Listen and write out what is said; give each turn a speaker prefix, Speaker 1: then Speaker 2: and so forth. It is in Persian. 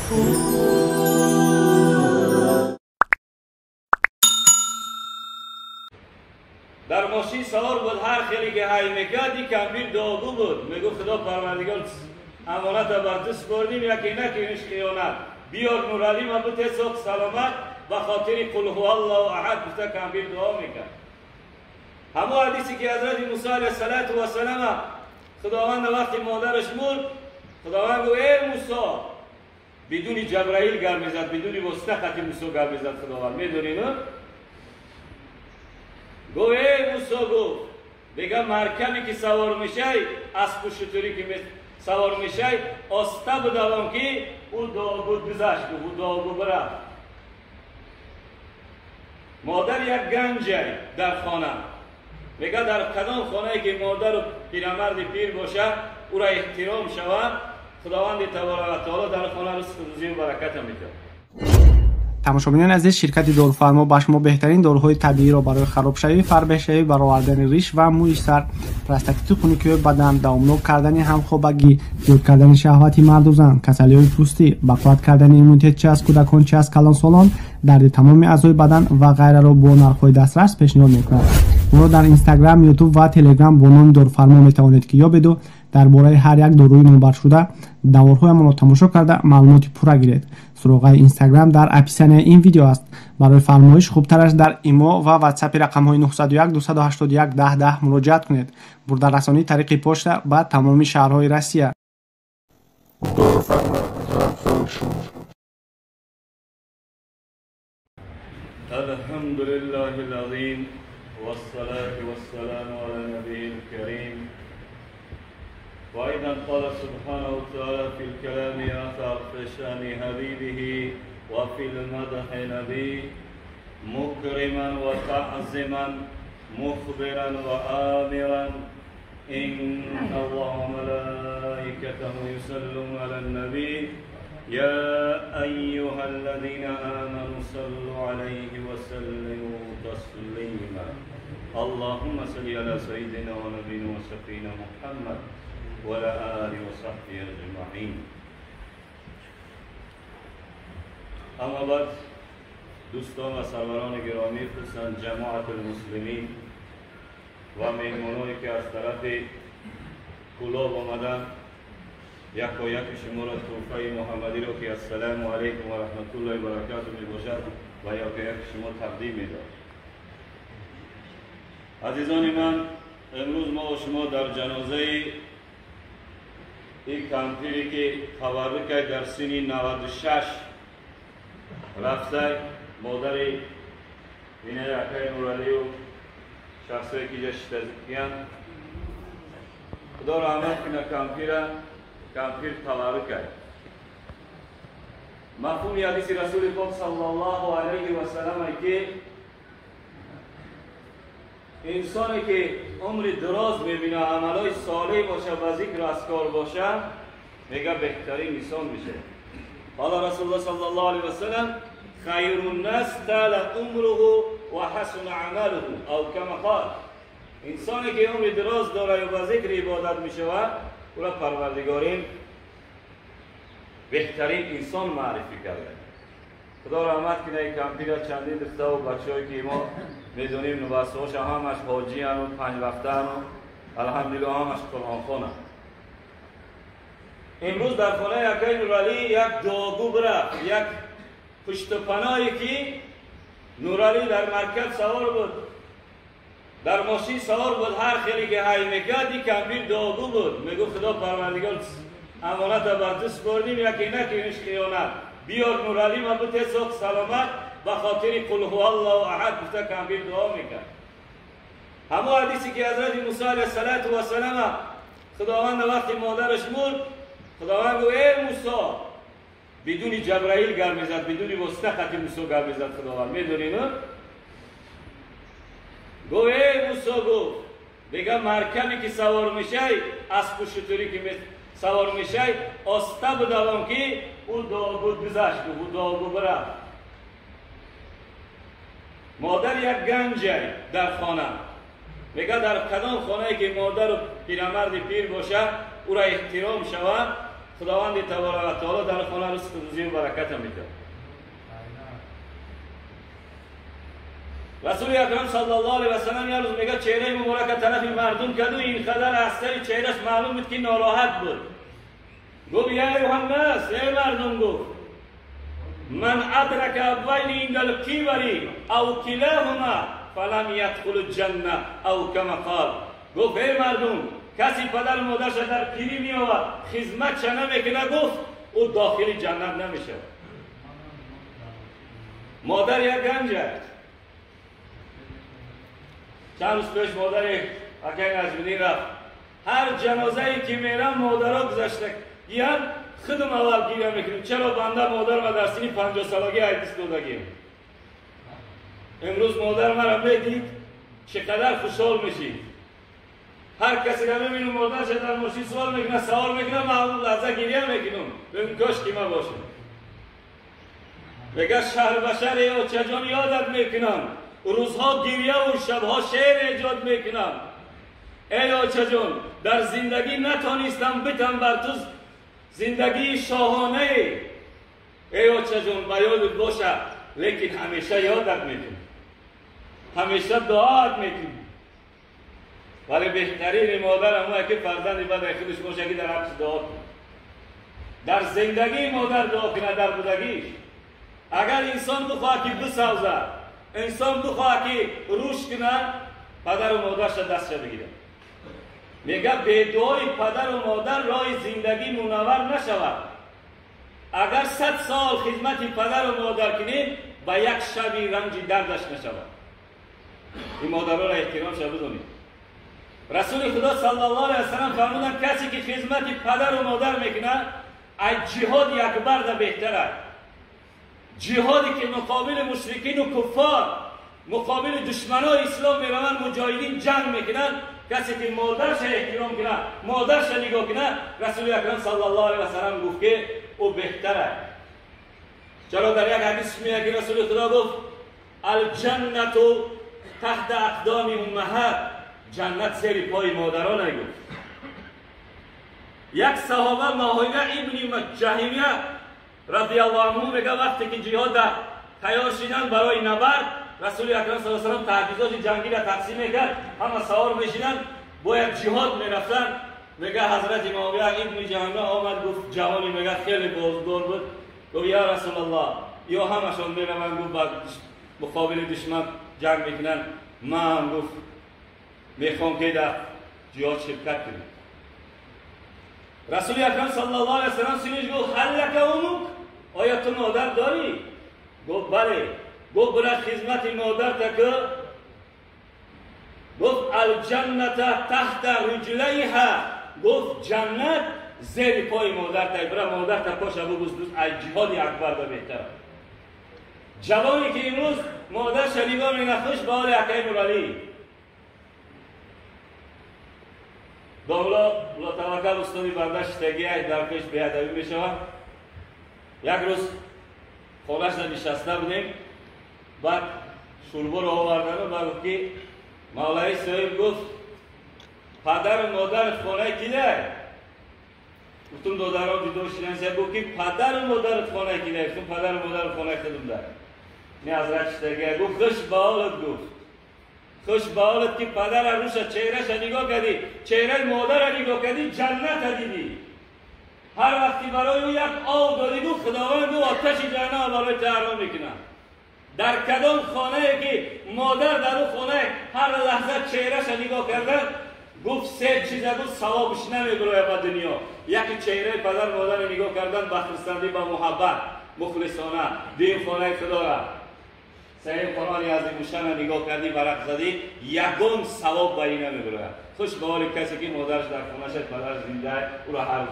Speaker 1: در ماشین سوار بود، هر خیلی که هی میکرد این کمپیر دعاگو بود، میگو خدا پروردگار امانت بر دست بردیم یکی نکنیش خیانت، بیار نورعلی ما بود سوق سلامت و خاطر قل هو الله احد گفته کمپیر دعا میکرد. همون حدیثی که حضرت موسی علیه السلام خداوند وقتی مادرش مرد، خداوند گفت ای موسی، بدون جبرائیل گر میزد، بدون واسطه خط موسی گر میزد خداوند، میدونین؟ گفت ای موسی، گفت بگم مرکبی که سوار میشه، اسب و شتری که سوار میشه، آسته بدوام که او دعاگو گذشت، او دعاگو برفت. مادر یک گنجه در خانه، میگه در کدام خانه که مادر و پیرمرد پیر باشه او را احترام شود، خداوند تبارک و تعالی در خانه رزق روزی و برکت میده.
Speaker 2: تماشاگران عزیز، شرکت داروفرما با شما بهترین داروهای طبیعی را برای خرابشوی، فربه‌شوی، برآوردن ریش و موی سر، پرستاکتیت خونگی بدن، دوامدار کردن همخوابگی، زیاد کردن شهوت مرد و زن، کسلی‌های پوستی، بقایت کردن ایمنیته چه از کودکان چه از کلانسالان، درد تمام اعضای بدن و غیره را با نرخ‌های دسترس پیشنهاد می‌کنند. ما را در اینستاگرام، یوتیوب و تلگرام با نام داروفرما می‌توانید که یابید و درباره هر یک داروی نامبر شده داروهای را تماشا کرده معلومات پورا گیرید. سراغ اینستاگرام در اپیسن این ویدیو است. برای فرمایش خوبترش در ایمو و واتساپ رقم‌های 901 281 1010 مراجعه کنید. برده رسانی طریق پست به تمام شهرهای روسیه.
Speaker 1: الحمد لله العظیم والصلاة والسلام على النبي الكريم. وأيضا قال سبحانه وتعالى في الكلام آخر في شأن حبيبه وفي المدح نبي مكرما وتعظما مخبرا وآمرا إن الله وملائكته يصلون على النبي يا أيها الذين آمنوا صلوا عليه وسلموا تسليما. اللهم صل على سيدنا ونبينا وشفينا محمد وعلى آله وصحبه أجمعين. اما بعد دوستان و سروران گرامی، خصوصا جماعت المسلمین و مهمانانی که از طرف کلاب آمدن، یک و یک شما را توفه محمدی را که السلام علیکم و رحمت الله و برکاته می باشد و یک و یک شما تقدیم می داد. عزیزان من، امروز ما و شما در جنازه این کمپیری که تولد کرد در سن 96 رفته، مادر بینه اکای نورعلی و شخصی که جشت کیان، خدا رحمت کنه کمپیر تولد کرد. مفهوم حدیث رسول پاک صلی الله علیه و سلم که انسانی که عمر دراز میبینه، عملای صالح باشه و ذکر و اذکار باشه، میگه بهترین انسان میشه. حالا رسول الله صلی الله علیه و سلم خیر الناس طال عمره و حسن عمله او کما قال، انسانی که عمر دراز داره و ذکر عبادت میشود او را پروردگارین بهترین انسان معرفی کرده. خدا رحمت کنه این کمپیر چندین دسته و بچه‌ای که ما میدونیم نوبسه‌هاش همش حاجی هستند و 5 وقته هستند و الحمدلله همش قرآن خوانند. امروز در خانه اکای نورعلی یک دعاگو برفت، یک پشت پناهی که نورعلی در مرکب سوار بود، در ماشین سوار بود، هر خیلی که هی میکرد این کمپیر دعاگو بود، میگو خدا پروردگار امانت بر دست بردیم یکی نکنیش خیانت، بیار نورعلی ما بود سوق سلامت و خاطر قل هو الله احد گفته کمپیر دعا میکرد. همون حدیثی که حضرت موسی علیه السلام خداوند وقتی مادرش مرد، خداوند گفت ای موسی، بدون جبرائیل گر میزد، بدون واسطه خط موسی گر میزد خداوند، میدونین؟ گفت ای موسی، گفت بگم مرکبی که سوار میشه، اسب و شتری که سوار میشه، آسته بدوام که او دعاگو گذشت، او دعاگو برفت. مادر یک گنجه در خانه، میگه در کدام خانه که مادر و پیرمرد پیر باشه او را احترام شود، خداوند تبارک و تعالی در خانه رزق روزی و برکت میده. رسول اکرم صلی الله علیه و سلم یه روز میگه چهره مبارک طرف مردم کدو اینقدر از سر چهرهش معلوم بود که ناراحت بود. گفت یا ایها الناس، ای مردم، گفت من ادرک ابوین عند الکبر او کلاهما فلم يدخل الجنه او كما قال. گفت ای مردم، کسی پدر مادرش در پیری میآورد خدمتش نمیکنه، گفت او داخل جنت نمیشه. مادر یک گنجه. چند روز پیش مادر اکه نجمینی رفت، هر جنازه ای که میرم مادرها گذشته گیان خودم اول گیره میکنیم. چرا؟ بنده مادر و در سنی 50 سالگی ایدیس دودگیم. امروز مادر مرا میدید چقدر خوشحال میشید. هر کسی را میبینم مادرش در ماشین سوال میکنه، سوال میکنه، من لحظه گیریه میکنم ببین کاش که من باشم. بگه شهر بشر یا چجان یادت میکنم، روزها گریه و شبها شعر ایجاد میکنم. ای آچه جان، در زندگی نتانستم بتم بر تو زندگی شاهانه. ای آچه جان، به یادت باشه، لیکن همیشه یادت میکنم، همیشه دعات میکنم. ولی بهترین مادر همونه که فرزند بعد خودش باشه که در حقش دعا کنه. در زندگی مادر دعا کنه، در بودگیش. اگر انسان بخواه که بسوزه، انسان بخواه که روش کنه، پدر و مادرش دستش بگیره. میگه به دعای پدر و مادر راه زندگی منور نشود. اگر 100 سال خدمت پدر و مادر کنی، به یک شبی رنج دردش نشود. این مادرها را احترام شد بدونید. رسول خدا صلی الله علیه و سلم فرمودن کسی که خدمت پدر و مادر میکنه، از جهاد اکبر ده بهتره. جهادی که مقابل مشرکین و کفار، مقابل دشمنان اسلام میروند، مجاهدین جنگ میکنن، کسی که مادرش احترام کنه، مادرش نگاه کنه، رسول اکرم صلی الله علیه و سلم گفت که او بهتره. چرا؟ در یک حدیث میگه که رسول خدا گفت الجنت تحت اقدام امهات، جنت زیر پای مادران نگفت. یک صحابه معاویه ابن جهمیه رضی الله عنه میگه وقتی که جهاد تیار شدن برای نبرد، رسول اکرم صلی الله علیه و سلم تجهیزات جنگی را تقسیم میکرد، همه سوار میشدن باید جهاد میرفتن. میگه حضرت معاویه ابن جهمیه آمد گفت جوانی میگه خیلی بازدار بود، گفت یا رسول الله، یا همشون میروند گفت بعد مقابل دشمن جنگ میکنن، من گفت میخوام که در جهاد شرکت کنیم. رسول اکرم صلی الله علیه و سلم سینش گفت هل لک امک، آیا تو مادر داری؟ گفت بله. گفت برای خدمت مادر تک، گفت الجنت تحت رجلیها، گفت جنت زیر پای مادر تک، برای مادر تک پاش ابو بزرگ از جهاد اکبر به بهتره. جوانی که امروز مادر شریفا می نخوش به حال حکیم العلی دولا توکل استادی برداشت تگیه در پیش بیادبی می شود. یک روز خانهش را نشسته بودیم، بعد شوربا رو آوردن و بعد که مولای صاحب گفت پدر و مادرت خانه کیده؟ گفتم دادرها دیدو شدن. گفت که پدر و مادرت خانه کیده؟ گفتم پدر و مادر خانه خودم داره. نه حضرت شتگه گفت خوش به حالت، گفت خوش به حالت که پدر روش چهرهش نگاه کردی، چهره مادر نگاه کردی، جنت دیدی. هر وقتی برای او یک آب دادی، گفت خداوند او آتش جهنم برای تحریم میکنه. در کدام خانه که مادر در اون خانه هر لحظه چهرهش نگاه کردن، گفت 3 چیزه گفت ثوابش نمیبره به دنیا. یکی چهره پدر مادر نگاه کردن، بخشستندی با محبت مخلصانه، دین خانه خدا را صحیح قرآن عظیم شان نگاه کردی، برق زدی، یگان ثواب به این نمیبره. خوش به حال کسی که مادرش در خانهش پدرش زنده او را هر روز